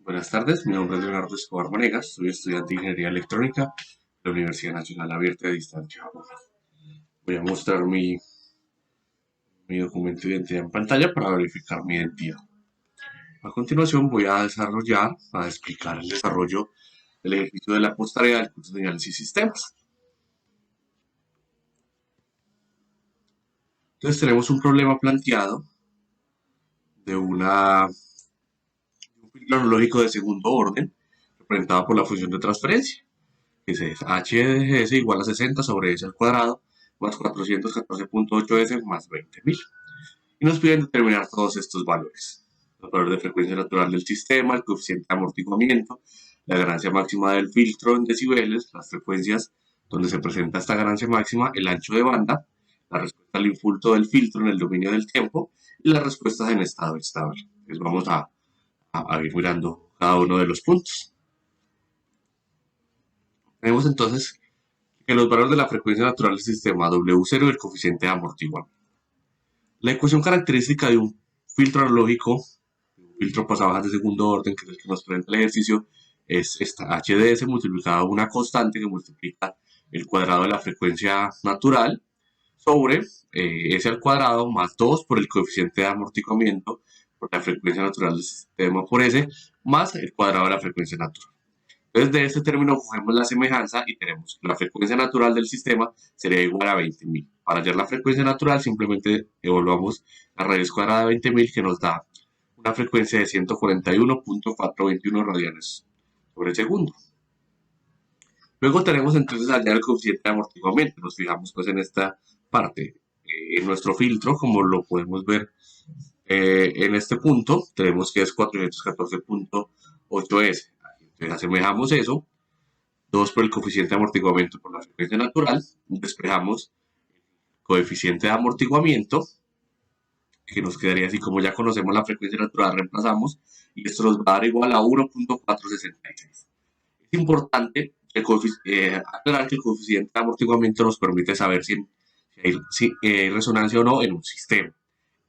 Buenas tardes, mi nombre es Leonardo Escobar Manegas, soy estudiante de Ingeniería Electrónica de la Universidad Nacional Abierta de Distancia. Voy a mostrar mi documento de identidad en pantalla para verificar mi identidad. A continuación voy a explicar el desarrollo del ejercicio de la postarea del curso de análisis y sistemas. Entonces tenemos un problema planteado de un filtro analógico de segundo orden representado por la función de transferencia, que es h de s igual a 60 sobre s al cuadrado más 414.8s más 20.000. Y nos piden determinar todos estos valores. El valor de frecuencia natural del sistema, el coeficiente de amortiguamiento, la ganancia máxima del filtro en decibeles, las frecuencias donde se presenta esta ganancia máxima, el ancho de banda, la respuesta al insulto del filtro en el dominio del tiempo y las respuestas en estado estable. Entonces vamos a ir mirando cada uno de los puntos. Tenemos entonces que los valores de la frecuencia natural del sistema W0 y el coeficiente de amortiguamiento. La ecuación característica de un filtro analógico, un filtro pasabajas de segundo orden, que es el que nos presenta el ejercicio, es esta HDS multiplicada por una constante que multiplica el cuadrado de la frecuencia natural sobre S al cuadrado más 2 por el coeficiente de amortiguamiento por la frecuencia natural del sistema por S más el cuadrado de la frecuencia natural. Entonces, de este término cogemos la semejanza y tenemos que la frecuencia natural del sistema sería igual a 20.000. Para hallar la frecuencia natural, simplemente evaluamos la raíz cuadrada de 20.000, que nos da una frecuencia de 141.421 radianes sobre segundo. Luego tenemos entonces hallar el coeficiente de amortiguamiento. Nos fijamos pues en esta parte. En nuestro filtro, como lo podemos ver en este punto, tenemos que es 414.8S. Entonces asemejamos eso, 2 por el coeficiente de amortiguamiento por la frecuencia natural, despejamos el coeficiente de amortiguamiento, que nos quedaría así, como ya conocemos la frecuencia natural, reemplazamos, y esto nos va a dar igual a 1.466. Es importante aclarar que el coeficiente de amortiguamiento nos permite saber si hay resonancia o no en un sistema.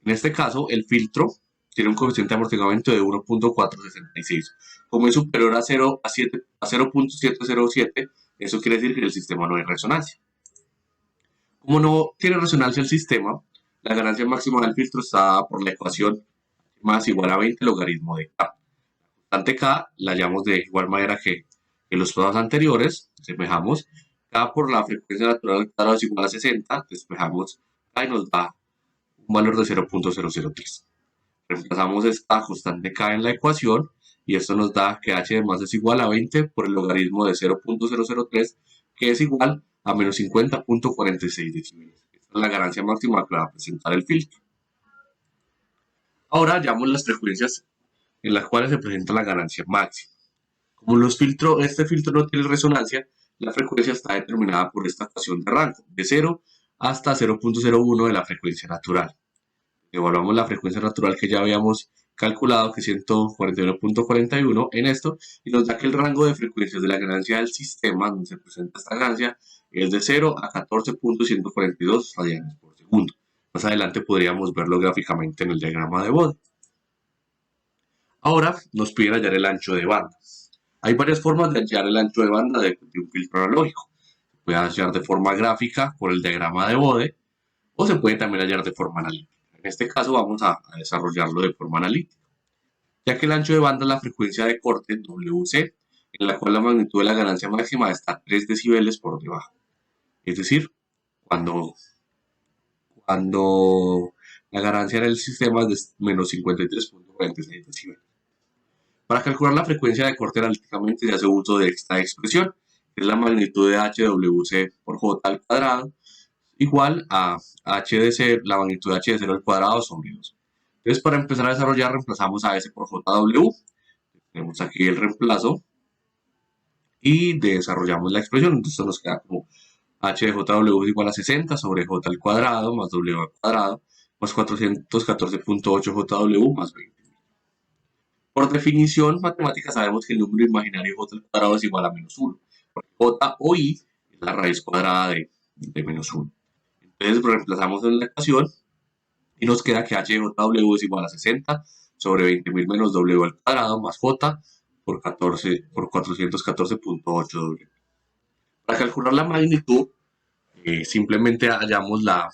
En este caso, el filtro tiene un coeficiente de amortiguamiento de 1.466. Como es superior a 0.707, eso quiere decir que en el sistema no hay resonancia. Como no tiene resonancia el sistema, la ganancia máxima del filtro está dada por la ecuación más igual a 20 logaritmo de K. La constante K la hallamos de igual manera que en los pasos anteriores, despejamos K por la frecuencia natural al cuadrado es igual a 60, despejamos K y nos da un valor de 0.003. Reemplazamos esta constante K en la ecuación y esto nos da que h de más es igual a 20 por el logaritmo de 0.003, que es igual a menos 50.46 decibeles. Esta es la ganancia máxima que va a presentar el filtro. Ahora hallamos las frecuencias en las cuales se presenta la ganancia máxima. Como este filtro no tiene resonancia, la frecuencia está determinada por esta ecuación de rango, de 0 hasta 0.01 de la frecuencia natural. Evaluamos la frecuencia natural que ya habíamos calculado, que es 141.41 en esto, y nos da que el rango de frecuencias de la ganancia del sistema, donde se presenta esta ganancia, es de 0 a 14.142 radianes por segundo. Más adelante podríamos verlo gráficamente en el diagrama de Bode. Ahora nos piden hallar el ancho de banda. Hay varias formas de hallar el ancho de banda de un filtro analógico. Se puede hallar de forma gráfica por el diagrama de Bode, o se puede también hallar de forma analítica. En este caso vamos a desarrollarlo de forma analítica, ya que el ancho de banda es la frecuencia de corte WC, en la cual la magnitud de la ganancia máxima está 3 decibeles por debajo. Es decir, cuando la ganancia en el sistema es de menos 53.46 decibeles. Para calcular la frecuencia de corte analíticamente se hace uso de esta expresión, que es la magnitud de HWC por J al cuadrado, igual a h de 0, la magnitud de h de 0 al cuadrado sobre 2. Entonces, para empezar a desarrollar, reemplazamos a S por JW. Tenemos aquí el reemplazo y desarrollamos la expresión. Entonces, esto nos queda como h de JW es igual a 60 sobre j al cuadrado más w al cuadrado más 414.8 JW más 20. Por definición matemática sabemos que el número imaginario j al cuadrado es igual a menos 1, porque j o i es la raíz cuadrada de menos 1. Entonces reemplazamos en la ecuación y nos queda que h de JW es igual a 60 sobre 20.000 menos w al cuadrado más j por 414.8W. Para calcular la magnitud, simplemente hallamos la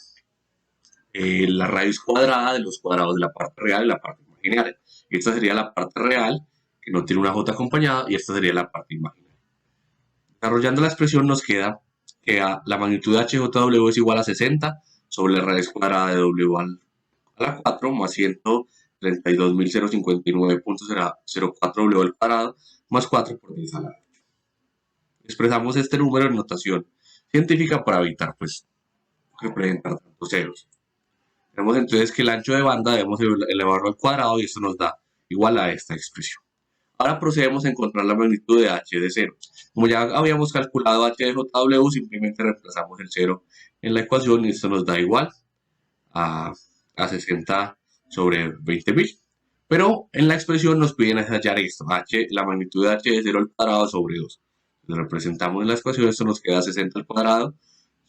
raíz cuadrada de los cuadrados de la parte real y la parte imaginaria. Esta sería la parte real, que no tiene una j acompañada, y esta sería la parte imaginaria. Desarrollando la expresión nos queda que la magnitud de HJW es igual a 60 sobre la raíz cuadrada de W a la 4 más 132.059.04W al cuadrado más 4 por 10 a la 8. Expresamos este número en notación científica para evitar pues representar tantos ceros. Tenemos entonces que el ancho de banda debemos elevarlo al cuadrado y esto nos da igual a esta expresión. Ahora procedemos a encontrar la magnitud de h de 0. Como ya habíamos calculado h de jw, simplemente reemplazamos el 0 en la ecuación y esto nos da igual a 60 sobre 20.000. Pero en la expresión nos piden hallar esto, la magnitud de h de 0 al cuadrado sobre 2. Lo representamos en la ecuación, esto nos queda 60 al cuadrado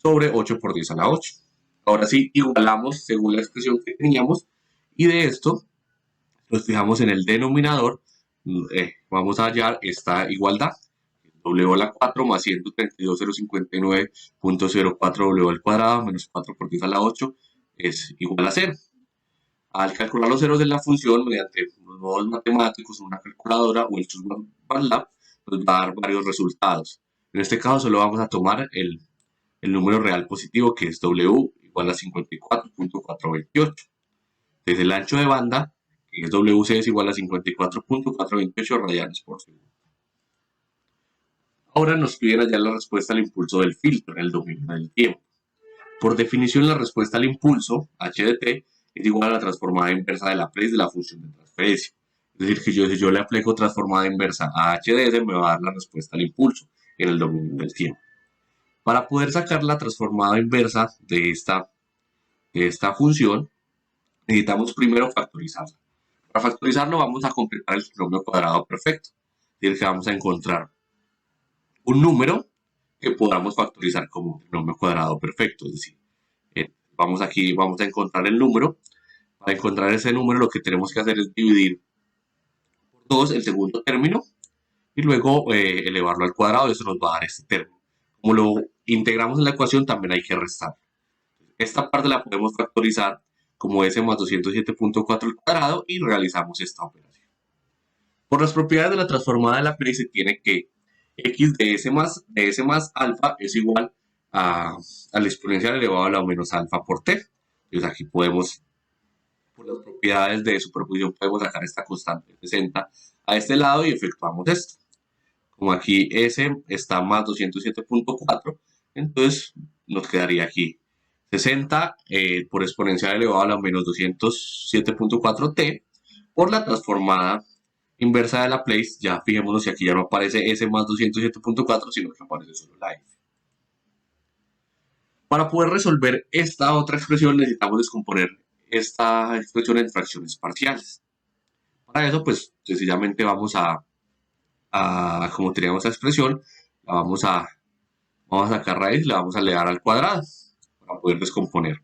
sobre 8 por 10 a la 8. Ahora sí, igualamos según la expresión que teníamos y de esto nos fijamos en el denominador, vamos a hallar esta igualdad. W a la 4 más 132.059.04W al cuadrado menos 4 por 10 a la 8 es igual a 0. Al calcular los ceros de la función mediante los modos matemáticos, una calculadora o el MATLAB, nos va a dar varios resultados. En este caso solo vamos a tomar el número real positivo, que es W igual a 54.428. Entonces el ancho de banda, que es WC, es igual a 54.428 radianes por segundo. Ahora nos piden hallar la respuesta al impulso del filtro en el dominio del tiempo. Por definición, la respuesta al impulso, h de t, es igual a la transformada inversa de Laplace de la función de transferencia. Es decir, que si yo le aplico transformada inversa a h de s, me va a dar la respuesta al impulso en el dominio del tiempo. Para poder sacar la transformada inversa de esta función, necesitamos primero factorizarla. Para factorizarlo vamos a completar el trinomio cuadrado perfecto. Es decir, que vamos a encontrar un número que podamos factorizar como un trinomio cuadrado perfecto. Es decir, vamos a encontrar el número. Para encontrar ese número lo que tenemos que hacer es dividir por 2 el segundo término y luego elevarlo al cuadrado y eso nos va a dar este término. Como lo integramos en la ecuación, también hay que restar. Esta parte la podemos factorizar como s más 207.4 al cuadrado y realizamos esta operación. Por las propiedades de la transformada de Laplace se tiene que x de s más alfa es igual al exponencial elevado a la menos alfa por t. Entonces aquí podemos, por las propiedades de superposición, podemos sacar esta constante 60 a este lado y efectuamos esto. Como aquí s está más 207.4, entonces nos quedaría aquí 60 por exponencial elevado a la menos 207.4t por la transformada inversa de Laplace. Ya fijémonos si aquí ya no aparece s más 207.4, sino que aparece solo la f. Para poder resolver esta otra expresión necesitamos descomponer esta expresión en fracciones parciales. Para eso, pues sencillamente vamos como teníamos esa expresión, la vamos a sacar raíz, la vamos a elevar al cuadrado para poder descomponer,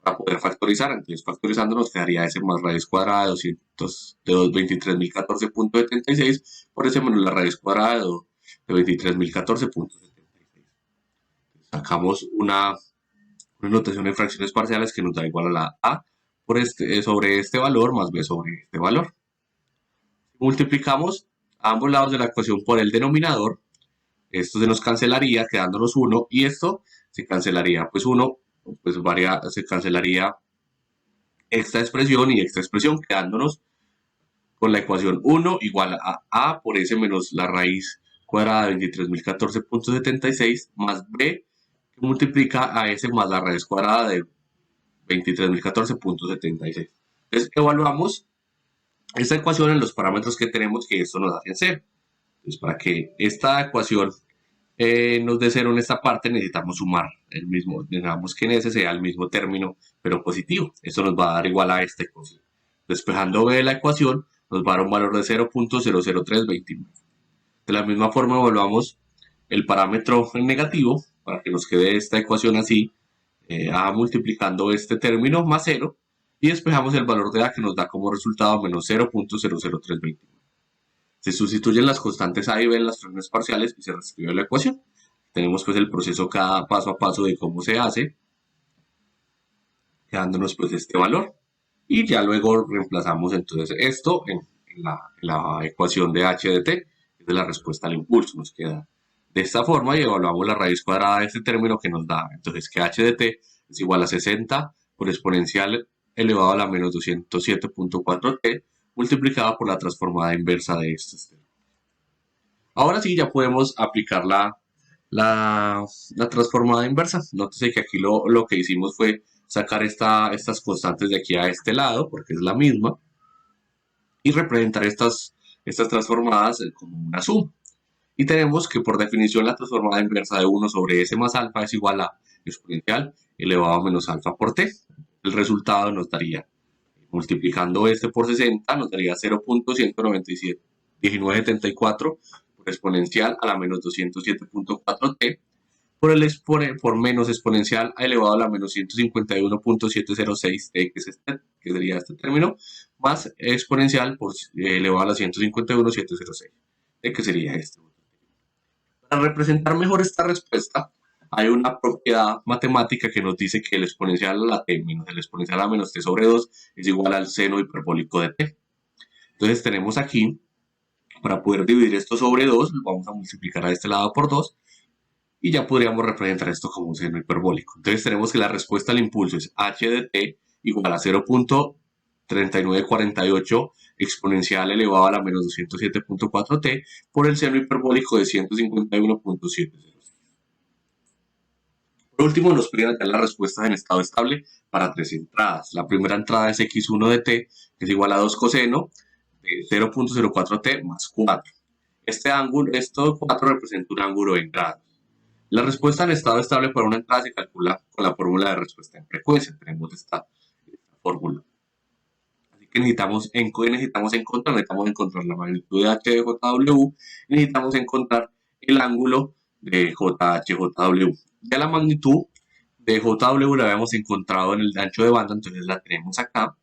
para poder factorizar. Entonces, factorizando nos quedaría s más raíz cuadrada de 23.014.76 por s menos la raíz cuadrada de 23.014.76. Sacamos una notación de fracciones parciales que nos da igual a la a sobre este valor más b sobre este valor. Multiplicamos a ambos lados de la ecuación por el denominador. Esto se nos cancelaría quedándonos 1 y esto se cancelaría pues 1, pues se cancelaría esta expresión y esta expresión quedándonos con la ecuación 1 igual a por s menos la raíz cuadrada de 23.014.76 más b que multiplica a s más la raíz cuadrada de 23.014.76. Entonces evaluamos esta ecuación en los parámetros que tenemos, que esto nos da en 0. Entonces para que esta ecuación nos dé 0 en esta parte necesitamos sumar el mismo, digamos que en ese sea el mismo término pero positivo. Esto nos va a dar igual a esta ecuación. Despejando b de la ecuación nos va a dar un valor de 0.00329. De la misma forma evaluamos el parámetro en negativo para que nos quede esta ecuación así, a multiplicando este término más 0 y despejamos el valor de a que nos da como resultado menos 0.00329. Se sustituyen las constantes A y B en las fracciones parciales y se reescribe la ecuación. Tenemos pues el proceso cada paso a paso de cómo se hace, quedándonos pues este valor. Y ya luego reemplazamos entonces esto en la ecuación de h de t, que es de la respuesta al impulso. Nos queda de esta forma y evaluamos la raíz cuadrada de este término que nos da entonces que h de t es igual a 60 por exponencial elevado a la menos 207.4t multiplicada por la transformada inversa de estos términos. Ahora sí ya podemos aplicar la transformada inversa. Nótese que aquí lo que hicimos fue sacar estas constantes de aquí a este lado, porque es la misma, y representar estas transformadas como una suma. Y tenemos que por definición la transformada inversa de 1 sobre s más alfa es igual a exponencial elevado a menos alfa por t. El resultado nos daría, multiplicando este por 60, nos daría 0.197.1974 por exponencial a la menos 207.4t por menos exponencial elevado a la menos 151.706t, que sería este término, más exponencial por elevado a la 151.706, que sería este. Para representar mejor esta respuesta, hay una propiedad matemática que nos dice que el exponencial a la t menos el exponencial a menos t sobre 2 es igual al seno hiperbólico de t. Entonces tenemos aquí, para poder dividir esto sobre 2, vamos a multiplicar a este lado por 2, y ya podríamos representar esto como un seno hiperbólico. Entonces tenemos que la respuesta al impulso es h de t igual a 0.3948 exponencial elevado a la menos 207.4t por el seno hiperbólico de 151.706. Por último, nos piden hallar las respuestas en estado estable para tres entradas. La primera entrada es x1 de t, que es igual a 2 coseno de 0.04t más 4. Este ángulo, esto 4 representa un ángulo en grados. La respuesta en estado estable para una entrada se calcula con la fórmula de respuesta en frecuencia. Tenemos esta fórmula. Así que necesitamos encontrar la magnitud de h de jw y necesitamos encontrar el ángulo de JH-JW. Ya la magnitud de JW la habíamos encontrado en el ancho de banda, entonces la tenemos acá.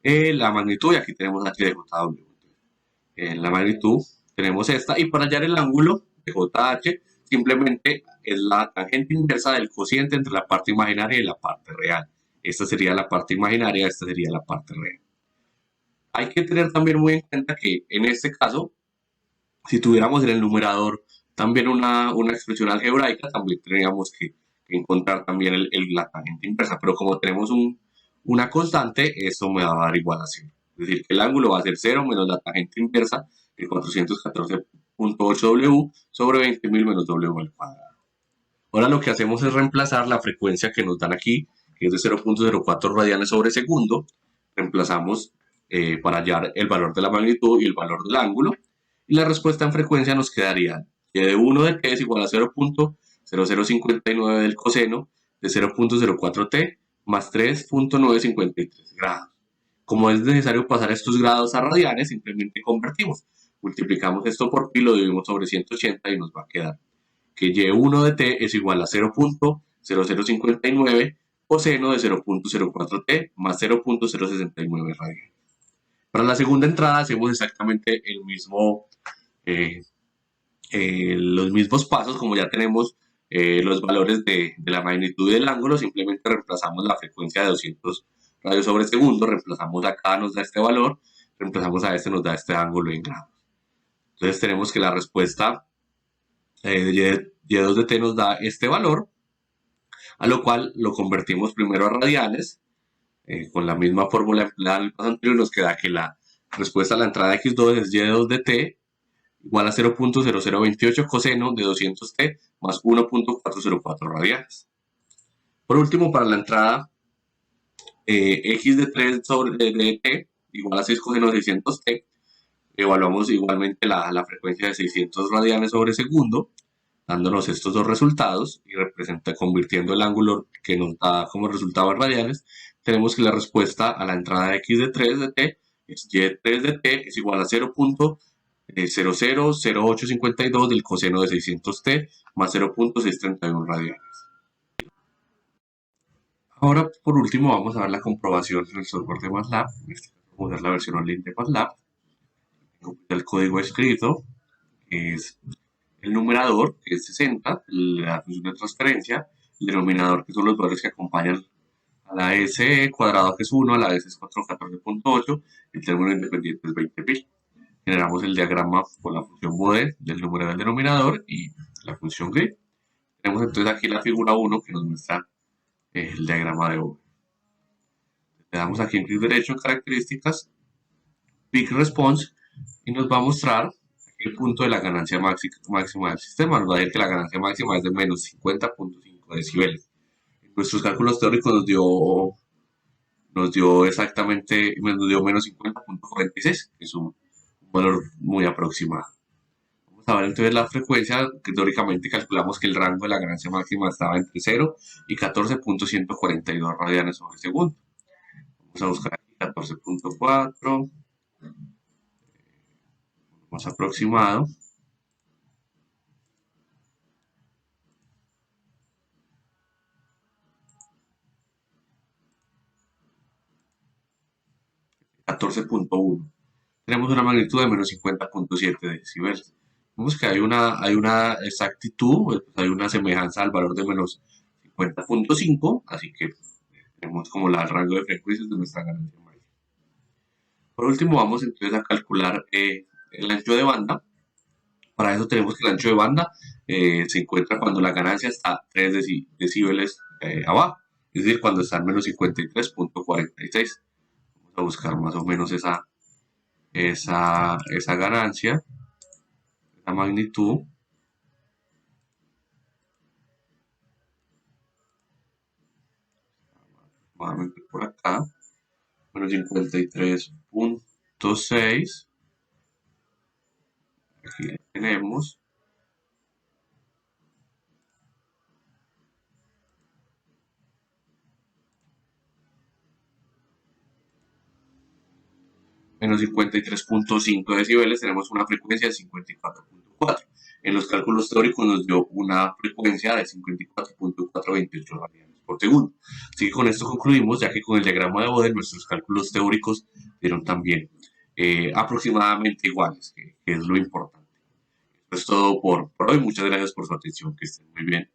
La magnitud, y aquí tenemos h de JW. En la magnitud tenemos esta, y para hallar el ángulo de JH, simplemente es la tangente inversa del cociente entre la parte imaginaria y la parte real. Esta sería la parte imaginaria, esta sería la parte real. Hay que tener también muy en cuenta que en este caso, si tuviéramos en el numerador también una expresión algebraica, también tendríamos que encontrar también la tangente inversa, pero como tenemos una constante, esto me va a dar igual a 0. Es decir, que el ángulo va a ser 0 menos la tangente inversa de 414.8w sobre 20.000 menos w al cuadrado. Ahora lo que hacemos es reemplazar la frecuencia que nos dan aquí, que es de 0.04 radianes sobre segundo. Reemplazamos para hallar el valor de la magnitud y el valor del ángulo. Y la respuesta en frecuencia nos quedaría y de 1 de t es igual a 0.0059 del coseno de 0.04t más 3.953 grados. Como es necesario pasar estos grados a radianes, simplemente convertimos. Multiplicamos esto por pi, lo dividimos sobre 180 y nos va a quedar que y1 de t es igual a 0.0059 coseno de 0.04t más 0.069 radianes. Para la segunda entrada hacemos exactamente los mismos pasos, como ya tenemos los valores de la magnitud y del ángulo, simplemente reemplazamos la frecuencia de 200 radios sobre segundo, reemplazamos acá, nos da este valor, reemplazamos a este, nos da este ángulo en grados. Entonces tenemos que la respuesta de y2 de t nos da este valor, a lo cual lo convertimos primero a radianes, con la misma fórmula empleada en el paso anterior, nos queda que la respuesta a la entrada de x2 es y2 de t igual a 0.0028 coseno de 200t más 1.404 radianes. Por último, para la entrada x de 3 sobre de t igual a 6 coseno de 600t, evaluamos igualmente la frecuencia de 600 radianes sobre segundo, dándonos estos dos resultados y convirtiendo el ángulo que nos da como resultado en radianes, tenemos que la respuesta a la entrada de x de 3 de t es y de 3 de t es igual a 0.000852 del coseno de 600t más 0.631 radianes. Ahora, por último, vamos a ver la comprobación en el software de MATLAB. En este caso, vamos a ver la versión online de MATLAB. el código escrito, que es el numerador, que es 60, la función de transferencia, el denominador, que son los valores que acompañan a la S cuadrado, que es 1, a la S es 414.8, el término independiente es 20.000. Generamos el diagrama con la función bode del numerador del denominador y la función grid. Tenemos entonces aquí la figura 1 que nos muestra el diagrama de bode. Le damos aquí en clic derecho en características, peak response, y nos va a mostrar el punto de la ganancia máxima del sistema. Nos va a decir que la ganancia máxima es de menos 50.5 decibeles. En nuestros cálculos teóricos nos dio exactamente, nos dio menos 50.46, que es un valor muy aproximado. Vamos a ver entonces la frecuencia, que teóricamente calculamos que el rango de la ganancia máxima estaba entre 0 y 14.142 radianes sobre segundo. Vamos a buscar aquí 14.4, más aproximado. $14.1. Tenemos una magnitud de menos 50.7 decibeles. Vemos que hay una exactitud, pues hay una semejanza al valor de menos 50.5, así que tenemos como el rango de frecuencias de nuestra ganancia máxima. Por último, vamos entonces a calcular el ancho de banda. Para eso tenemos que el ancho de banda se encuentra cuando la ganancia está 3 decibeles abajo, es decir, cuando está en menos 53.46. Vamos a buscar más o menos esa ganancia, esa magnitud. Nuevamente por acá, menos 53.6. Aquí tenemos. Menos 53.5 decibeles, tenemos una frecuencia de 54.4. En los cálculos teóricos nos dio una frecuencia de 54.428 radianes por segundo. Así que con esto concluimos, ya que con el diagrama de Bode nuestros cálculos teóricos dieron también aproximadamente iguales, que es lo importante. Esto es todo por hoy. Muchas gracias por su atención. Que estén muy bien.